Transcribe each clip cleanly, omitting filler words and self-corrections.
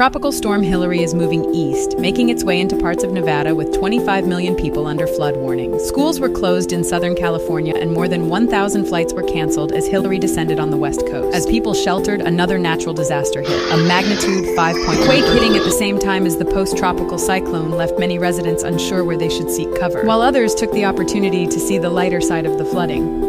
Tropical storm Hilary is moving east, making its way into parts of Nevada with 25 million people under flood warnings. Schools were closed in Southern California and more than 1,000 flights were canceled as Hilary descended on the west coast. As people sheltered, another natural disaster hit, a magnitude 5.0 quake hitting at the same time as the post-tropical cyclone left many residents unsure where they should seek cover, while others took the opportunity to see the lighter side of the flooding.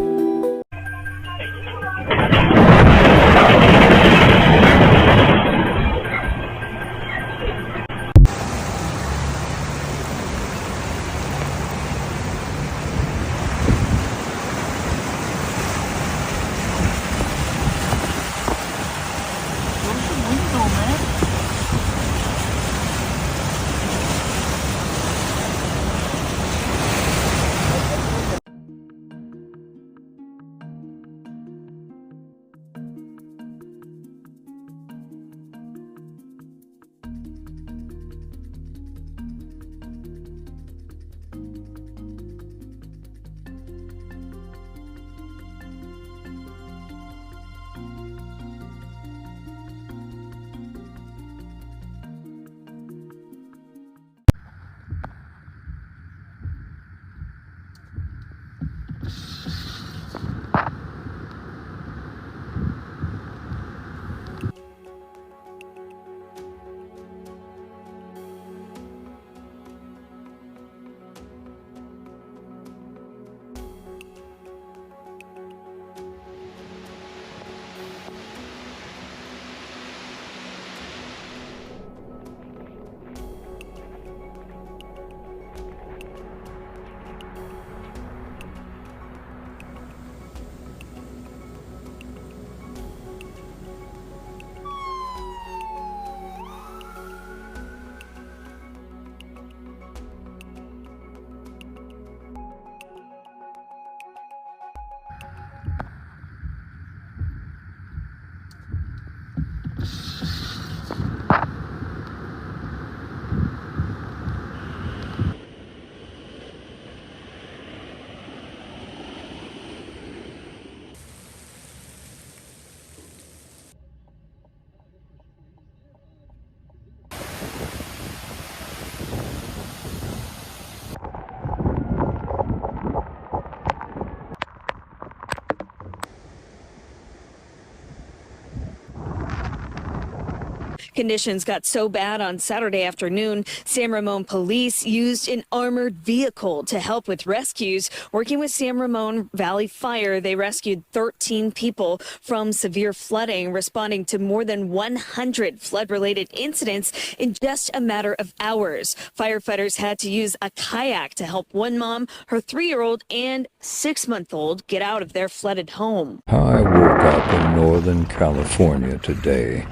Conditions got so bad on Saturday afternoon, San Ramon police used an armored vehicle to help with rescues. Working with San Ramon Valley Fire, they rescued 13 people from severe flooding, responding to more than 100 flood-related incidents in just a matter of hours. Firefighters had to use a kayak to help one mom, her 3-year-old, and 6-month-old get out of their flooded home. I woke up in Northern California today.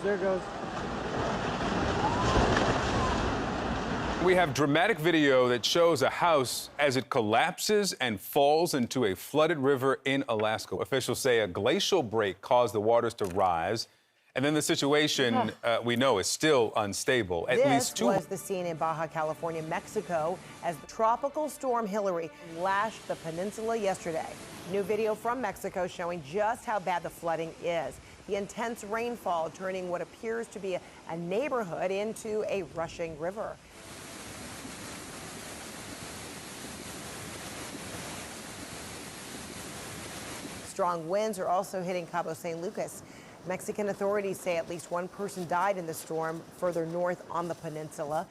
There goes. We have dramatic video that shows a house as it collapses and falls into a flooded river in Alaska. Officials say a glacial break caused the waters to rise, and then the situation, we know, is still unstable. This was the scene in Baja California, Mexico, as Tropical Storm Hilary lashed the peninsula yesterday. New video from Mexico showing just how bad the flooding is. The intense rainfall turning what appears to be a neighborhood into a rushing river. Strong winds are also hitting Cabo San Lucas. Mexican authorities say at least one person died in the storm further north on the peninsula.